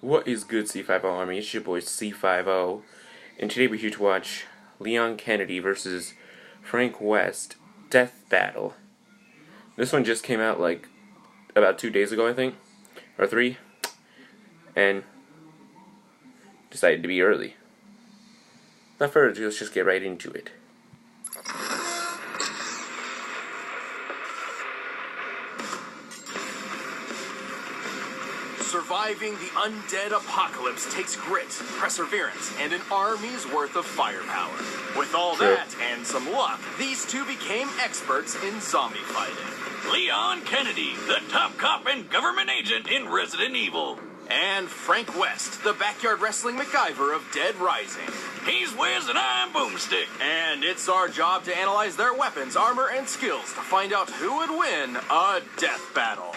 What is good, C50 Army? It's your boy C50, and today we're here to watch Leon Kennedy versus Frank West Death Battle. This one just came out like about 2 days ago, I think, or 3, and decided to be early. Without further ado, let's just get right into it. Surviving the undead apocalypse takes grit, perseverance, and an army's worth of firepower. With all that and some luck, these two became experts in zombie fighting. Leon Kennedy, the top cop and government agent in Resident Evil. And Frank West, the backyard wrestling MacGyver of Dead Rising. He's Wiz and I'm Boomstick. And it's our job to analyze their weapons, armor, and skills to find out who would win a death battle.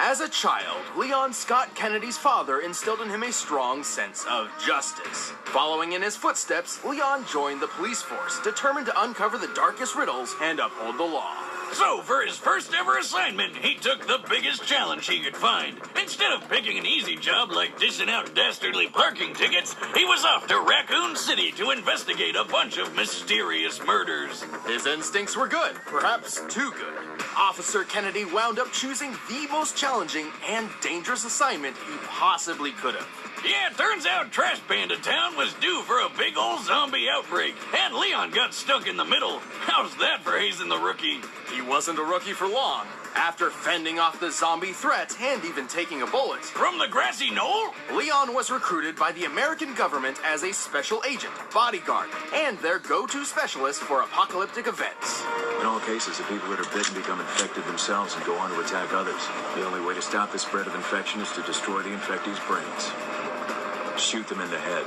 As a child, Leon Scott Kennedy's father instilled in him a strong sense of justice. Following in his footsteps, Leon joined the police force, determined to uncover the darkest riddles and uphold the law. So, for his first ever assignment, he took the biggest challenge he could find. Instead of picking an easy job like dishing out dastardly parking tickets, he was off to Raccoon City to investigate a bunch of mysterious murders. His instincts were good, perhaps too good. Officer Kennedy wound up choosing the most challenging and dangerous assignment he possibly could have. Yeah, it turns out Trash Panda Town was due for a big old zombie outbreak, and Leon got stuck in the middle. How's that for hazing the rookie? He wasn't a rookie for long. After fending off the zombie threat and even taking a bullet from the grassy knoll, Leon was recruited by the American government as a special agent, bodyguard, and their go-to specialist for apocalyptic events. In all cases, the people that are bitten become infected themselves and go on to attack others. The only way to stop the spread of infection is to destroy the infectee's brains. Shoot them in the head.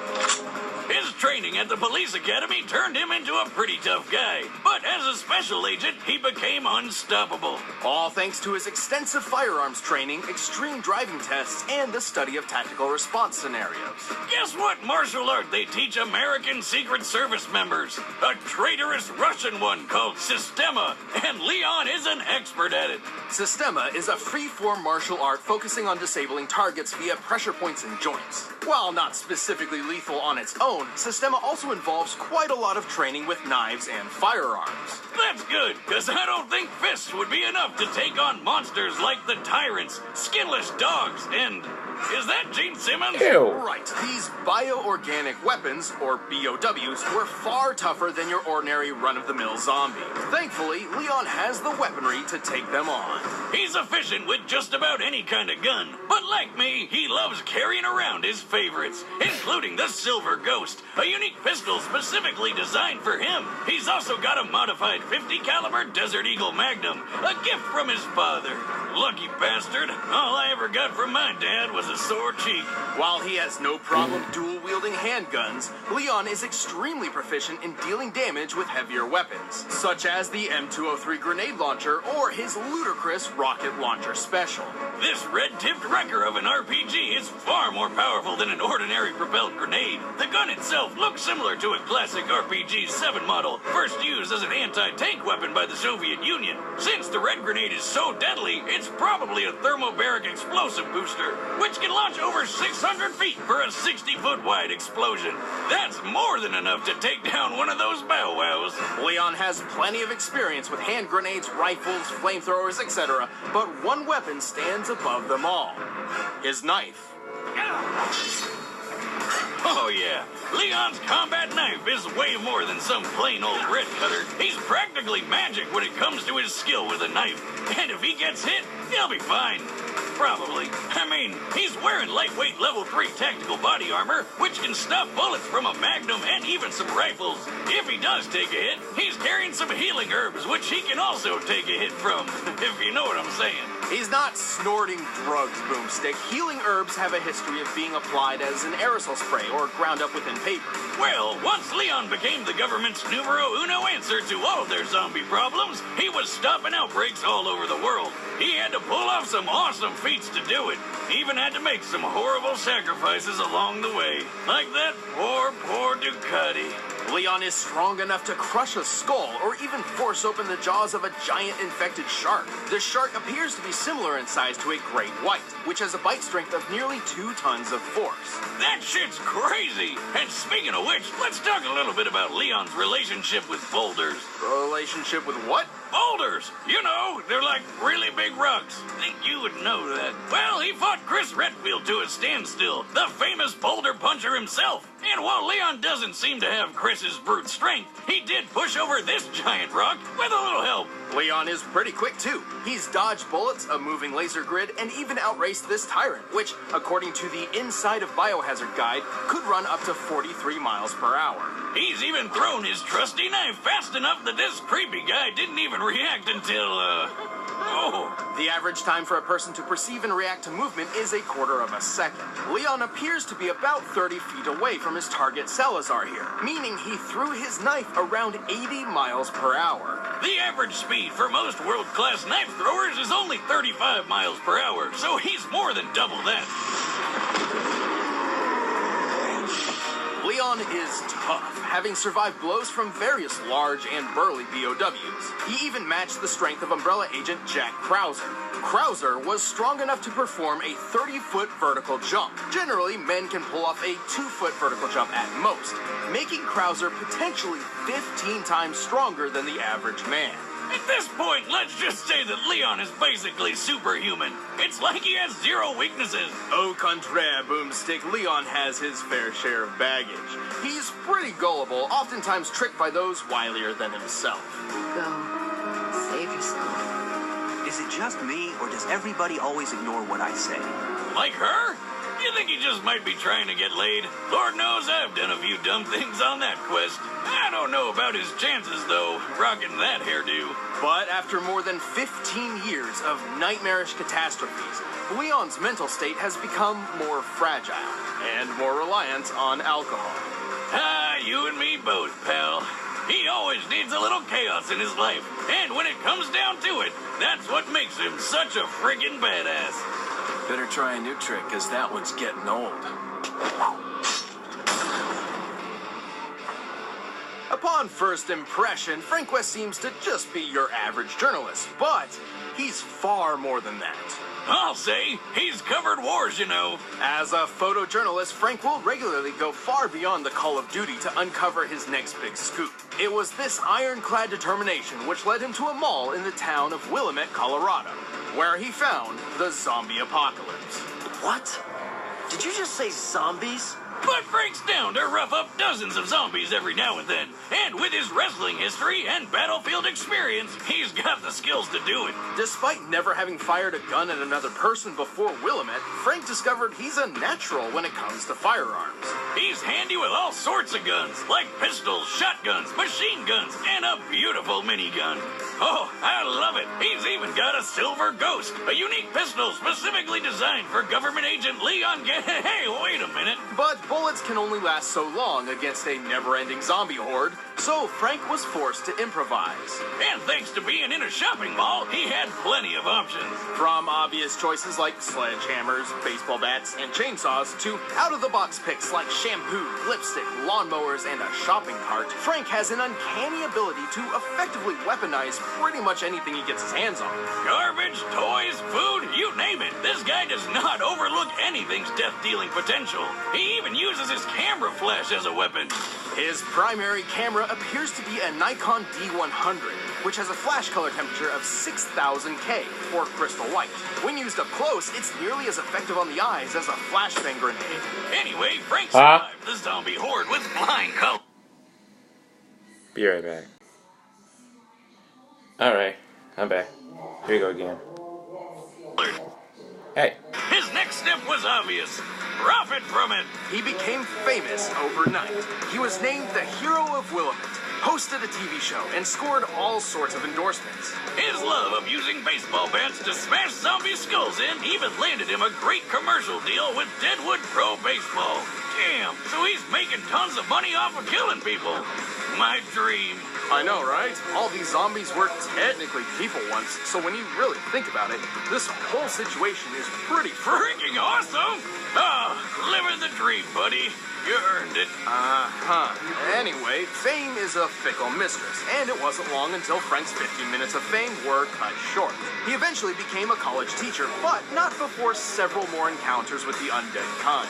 His training at the police academy turned him into a pretty tough guy, but as a special agent, he became unstoppable. All thanks to his extensive firearms training, extreme driving tests, and the study of tactical response scenarios. Guess what martial art they teach American Secret Service members? A traitorous Russian one called Sistema, and Leon is an expert at it. Sistema is a free-form martial art focusing on disabling targets via pressure points and joints. While not specifically lethal on its own, Sistema also involves quite a lot of training with knives and firearms. That's good, because I don't think fists would be enough to take on monsters like the Tyrants, Skinless Dogs, and... is that Gene Simmons? Ew. Right. These bioorganic weapons, or BOWs, were far tougher than your ordinary run-of-the-mill zombie. Thankfully, Leon has the weaponry to take them on. He's efficient with just about any kind of gun, but like me, he loves carrying around his favorites, including the Silver Ghost, a unique pistol specifically designed for him. He's also got a modified .50 caliber Desert Eagle Magnum, a gift from his father. Lucky bastard. All I ever got from my dad was a sore cheek. While he has no problem dual-wielding handguns, Leon is extremely proficient in dealing damage with heavier weapons, such as the M203 grenade launcher or his ludicrous rocket launcher special. This red-tipped wrecker of an RPG is far more powerful than an ordinary propelled grenade. The gun itself looks similar to a classic RPG-7 model, first used as an anti-tank weapon by the Soviet Union. Since the red grenade is so deadly, it's probably a thermobaric explosive booster, which can launch over 600 feet for a 60-foot wide explosion. That's more than enough to take down one of those bow wows. Leon has plenty of experience with hand grenades, rifles, flamethrowers, etc., but one weapon stands above them all: his knife. Oh yeah, Leon's combat knife is way more than some plain old red cutter. He's practically magic when it comes to his skill with a knife. And if he gets hit, he'll be fine. Probably. I mean, he's wearing lightweight level 3 tactical body armor, which can stop bullets from a magnum and even some rifles. If he does take a hit, he's carrying some healing herbs, which he can also take a hit from, if you know what I'm saying. He's not snorting drugs, Boomstick. Healing herbs have a history of being applied as an aerosol spray or ground up within paper. Well, once Leon became the government's numero uno answer to all their zombie problems, he was stopping outbreaks all over the world. He had to pull off some awesome feats to do it. He even had to make some horrible sacrifices along the way. Like that poor Ducati. Leon is strong enough to crush a skull or even force open the jaws of a giant infected shark. The shark appears to be similar in size to a great white, which has a bite strength of nearly 2 tons of force. That shit's crazy! And speaking of which, let's talk a little bit about Leon's relationship with boulders. Relationship with what? Boulders! You know, they're like really big rocks. Think you would know that. Well, he fought Chris Redfield to a standstill, the famous boulder puncher himself. And while Leon doesn't seem to have Chris's brute strength, he did push over this giant rock with a little help. Leon is pretty quick too. He's dodged bullets, a moving laser grid, and even outraced this tyrant, which, according to the Inside of Biohazard guide, could run up to 43 miles per hour. He's even thrown his trusty knife fast enough that this creepy guy didn't even react until, The average time for a person to perceive and react to movement is a quarter of a second. Leon appears to be about 30 feet away from his target Salazar here, meaning he threw his knife around 80 miles per hour. The average speed for most world-class knife throwers is only 35 miles per hour, so he's more than double that. Leon is tough, having survived blows from various large and burly BOWs. He even matched the strength of Umbrella agent Jack Krauser. Krauser was strong enough to perform a 30-foot vertical jump. Generally, men can pull off a 2-foot vertical jump at most, making Krauser potentially 15 times stronger than the average man. At this point, let's just say that Leon is basically superhuman. It's like he has 0 weaknesses. Au contraire, Boomstick, Leon has his fair share of baggage. He's pretty gullible, oftentimes tricked by those wilier than himself. Go. Save yourself. Is it just me, or does everybody always ignore what I say? Like her? You think he just might be trying to get laid? Lord knows I've done a few dumb things on that quest. I don't know about his chances, though, rocking that hairdo. But after more than 15 years of nightmarish catastrophes, Leon's mental state has become more fragile and more reliant on alcohol. Ah, you and me both, pal. He always needs a little chaos in his life, and when it comes down to it, that's what makes him such a friggin' badass. Better try a new trick, because that one's getting old. Upon first impression, Frank West seems to just be your average journalist, but he's far more than that. I'll say, he's covered wars, you know. As a photojournalist, Frank will regularly go far beyond the call of duty to uncover his next big scoop. It was this ironclad determination which led him to a mall in the town of Willamette, Colorado, where he found the zombie apocalypse. What? Did you just say zombies? But Frank's down to rough up dozens of zombies every now and then. And with his wrestling history and battlefield experience, he's got the skills to do it. Despite never having fired a gun at another person before Willamette, Frank discovered he's a natural when it comes to firearms. He's handy with all sorts of guns, like pistols, shotguns, machine guns, and a beautiful minigun. Oh, I love it. He's even got a silver ghost, a unique pistol specifically designed for government agent Leon Hey, wait a minute. But bullets can only last so long against a never-ending zombie horde, so Frank was forced to improvise. And thanks to being in a shopping mall, he had plenty of options. From obvious choices like sledgehammers, baseball bats, and chainsaws, to out-of-the-box picks like shampoo, lipstick, lawnmowers, and a shopping cart, Frank has an uncanny ability to effectively weaponize pretty much anything he gets his hands on. Garbage, toys, food, you name it. This guy does not overlook anything's death-dealing potential. He even uses his camera flash as a weapon. His primary camera appears to be a Nikon D100, which has a flash color temperature of 6000 K, or crystal white. When used up close, it's nearly as effective on the eyes as a flashbang grenade. Anyway, Frank survived the zombie horde with flying colors. Be right back. Alright, I'm back. Here we go again. Hey. His next step was obvious. Profit from it. He became famous overnight. He was named the Hero of Willamette, hosted a TV show, and scored all sorts of endorsements. His love of using baseball bats to smash zombie skulls in even landed him a great commercial deal with Deadwood Pro Baseball. Damn, so he's making tons of money off of killing people. my dream. I know, right? All these zombies were technically people once, so when you really think about it, this whole situation is pretty Freaking awesome! Ah, living the dream, buddy. You earned it. Anyway, fame is a fickle mistress, and it wasn't long until Frank's 15 minutes of fame were cut short. He eventually became a college teacher, but not before several more encounters with the undead kind.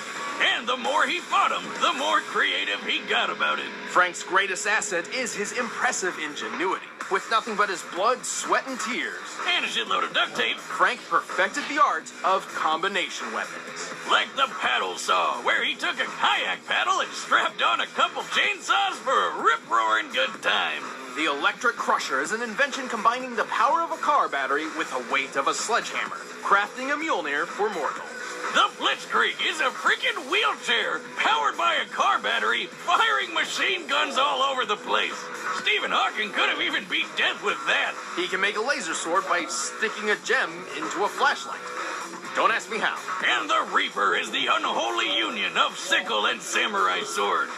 And the more he fought him, the more creative he got about it. Frank's greatest asset is his impressive ingenuity. With nothing but his blood, sweat, and tears, And a shitload of duct tape, Frank perfected the art of combination weapons. like the paddle saw, where he took a kayak paddle and strapped on a couple chainsaws for a rip-roaring good time. The electric crusher is an invention combining the power of a car battery with the weight of a sledgehammer, crafting a Mjolnir for mortals. The Blitzkrieg is a freaking wheelchair, powered by a car battery, firing machine guns all over the place. Stephen Hawking could have even beat death with that. He can make a laser sword by sticking a gem into a flashlight. Don't ask me how. And the Reaper is the unholy union of sickle and samurai sword.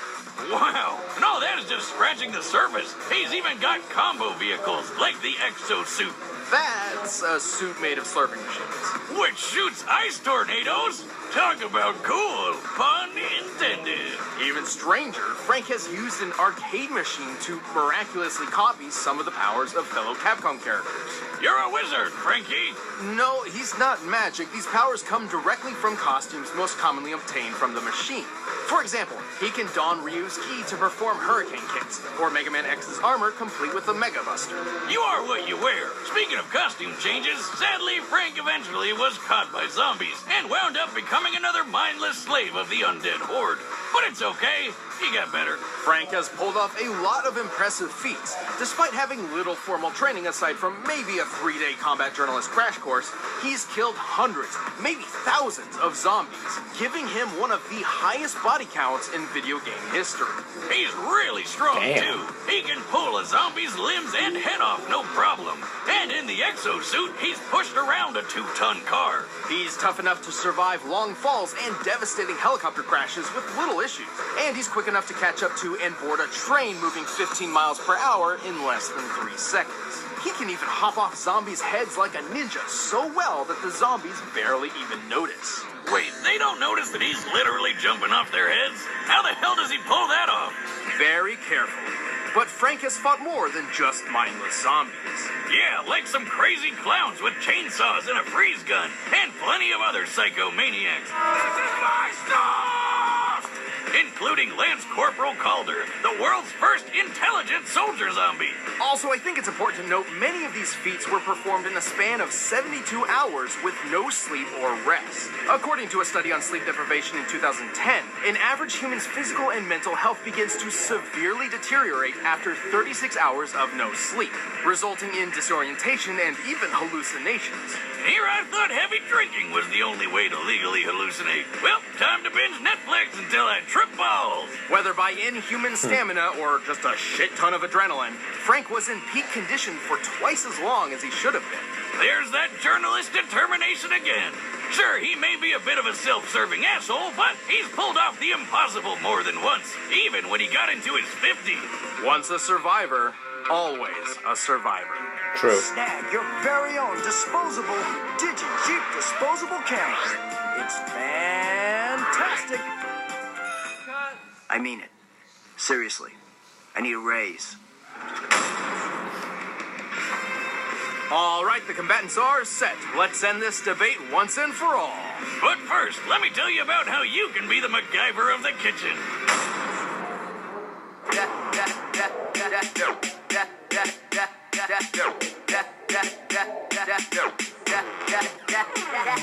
Wow, and all that is just scratching the surface. He's even got combo vehicles, like the exosuit, That's a suit made of slurping machines. which shoots ice tornadoes. Talk about cool, pun intended. Even stranger, Frank has used an arcade machine to miraculously copy some of the powers of fellow Capcom characters. You're a wizard, Frankie. No, he's not magic. These powers come directly from costumes most commonly obtained from the machine. For example, he can don Ryu's ki to perform hurricane kicks, or Mega Man X's armor complete with the Mega Buster. You are what you wear. Speaking of costume changes, sadly, Frank eventually was caught by zombies and wound up becoming another mindless slave of the undead horde. But it's okay. He got better. Frank has pulled off a lot of impressive feats. Despite having little formal training aside from maybe a 3-day combat journalist crash course, he's killed hundreds, maybe thousands of zombies, giving him one of the highest body counts in video game history. He's really strong, Damn. too. He can pull a zombie's limbs and head off, no problem. And in the exosuit, he's pushed around a 2-ton car. He's tough enough to survive long falls and devastating helicopter crashes with little issues. And he's quick enough to catch up to and board a train moving 15 miles per hour in less than 3 seconds. He can even hop off zombies' heads like a ninja so well that the zombies barely even notice. Wait, they don't notice that he's literally jumping off their heads? How the hell does he pull that off? Very carefully. But Frank has fought more than just mindless zombies. Yeah, like some crazy clowns with chainsaws and a freeze gun, and plenty of other psychomaniacs. This is my stuff! Including Lance Corporal Calder, the world's first intelligent soldier zombie. Also, I think it's important to note many of these feats were performed in a span of 72 hours with no sleep or rest. According to a study on sleep deprivation in 2010, an average human's physical and mental health begins to severely deteriorate after 36 hours of no sleep, resulting in disorientation and even hallucinations. Here I thought heavy drinking was the only way to legally hallucinate. Well, time to binge Netflix until I trip balls. Whether by inhuman stamina or just a shit ton of adrenaline, Frank was in peak condition for twice as long as he should have been. There's that journalist determination again. Sure, he may be a bit of a self-serving asshole, but he's pulled off the impossible more than once, even when he got into his 50s. Once a survivor, always a survivor. True. Snag your very own disposable Digi-Jeep disposable camera. It's fantastic. I mean it. Seriously. I need a raise. All right, the combatants are set. Let's end this debate once and for all. But first, let me tell you about how you can be the MacGyver of the kitchen.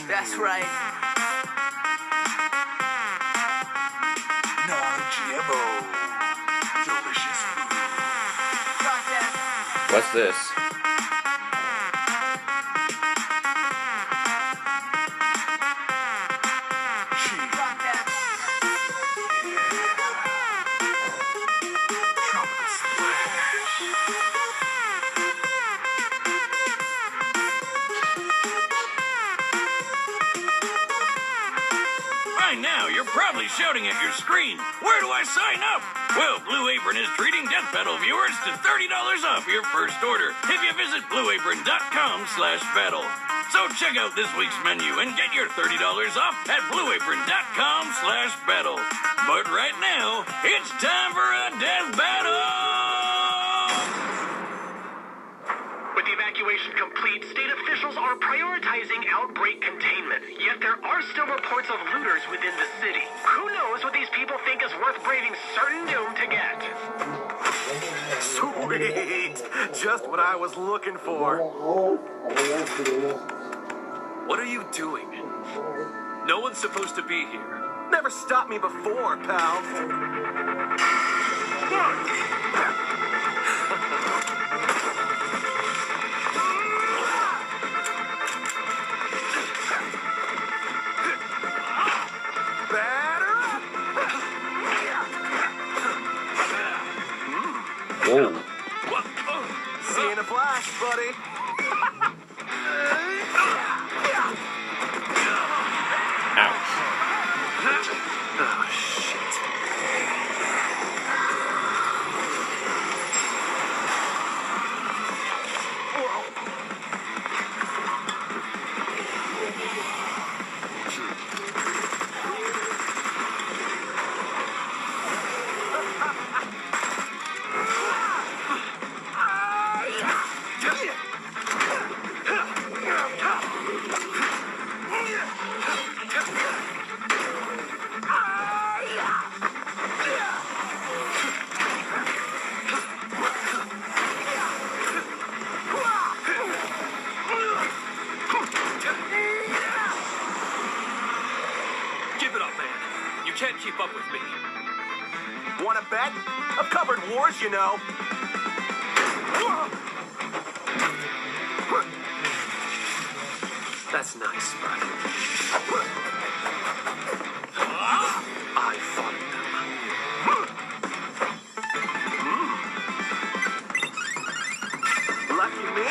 That's right. No GMO. Delicious food. What's this? Tropical splash. By now, you're probably shouting at your screen, "Where do I sign up?" Well, Blue Apron is treating Death Battle viewers to $30 off your first order if you visit blueapron.com/battle. So check out this week's menu and get your $30 off at blueapron.com/battle. But right now, it's time for a death battle! With the evacuation complete, state officials are prioritizing outbreak containment. Yet there are still reports of looters within the city. Who knows what these people think is worth braving certain doom to get? Sweet! Just what I was looking for. What are you doing? No one's supposed to be here. Never stopped me before, pal. Batter up! Whoa. See you in a flash, buddy. Ouch. Oh, shit. Give it up, man. You can't keep up with me. Wanna bet? I've covered wars, you know. That's nice, but I fought them. Lucky me.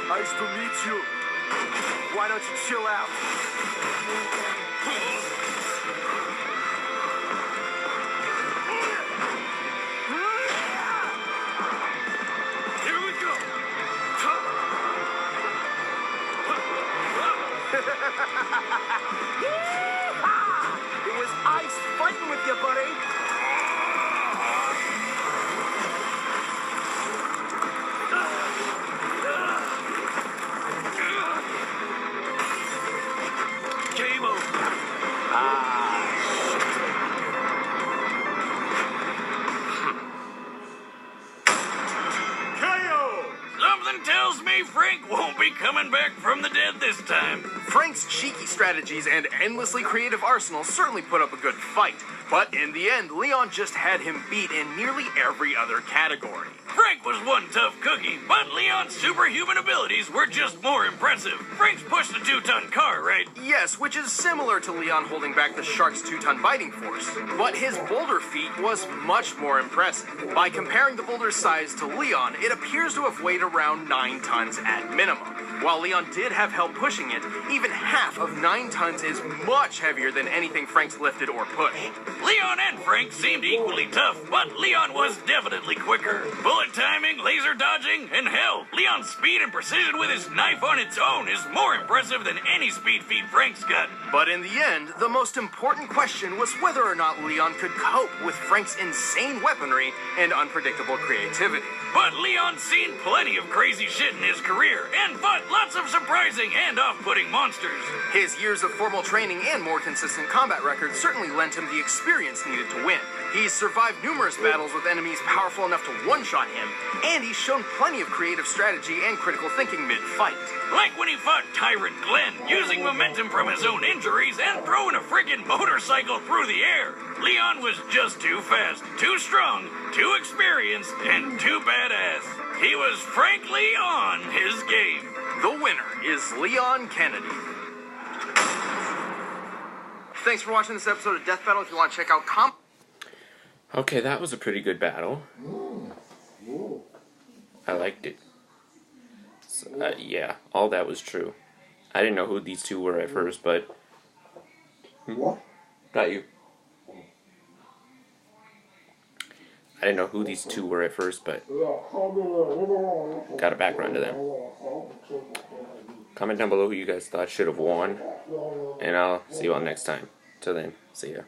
Nice to meet you. Why don't you chill out? Here we go. It was ice fighting with you, buddy. Game over. Something tells me Frank won't be coming back from the dead this time. Frank's cheeky strategies and endlessly creative arsenal certainly put up a good fight, but in the end, Leon just had him beat in nearly every other category. Frank was one tough cookie, but Leon's superhuman abilities were just more impressive. Frank's pushed a 2-ton car, right? Yes, which is similar to Leon holding back the shark's 2-ton biting force, but his boulder feat was much more impressive. By comparing the boulder's size to Leon, it appears to have weighed around 9 tons at minimum. While Leon did have help pushing it, even half of 9 tons is much heavier than anything Frank's lifted or pushed. Leon and Frank seemed equally tough, but Leon was definitely quicker. Bullet timing, laser dodging, and hell, Leon's speed and precision with his knife on its own is more impressive than any speed feat Frank's got. But in the end, the most important question was whether or not Leon could cope with Frank's insane weaponry and unpredictable creativity. But Leon's seen plenty of crazy shit in his career and fought lots of surprising and off-putting monsters. His years of formal training and more consistent combat records certainly lent him the experience needed to win. He's survived numerous battles with enemies powerful enough to one-shot him, and he's shown plenty of creative strategy and critical thinking mid-fight. Like when he fought Tyrant Glenn, using momentum from his own injuries and throwing a friggin' motorcycle through the air. Leon was just too fast, too strong, too experienced, and too badass. He was frankly on his game. The winner is Leon Kennedy. Thanks for watching this episode of Death Battle. If you want to check out Okay, that was a pretty good battle. I liked it. So, yeah, all that was true. I didn't know who these two were at first, but... What? Not you. I didn't know who these two were at first, but... got a background to them. Comment down below who you guys thought should have won. And I'll see you all next time. Till then, see ya.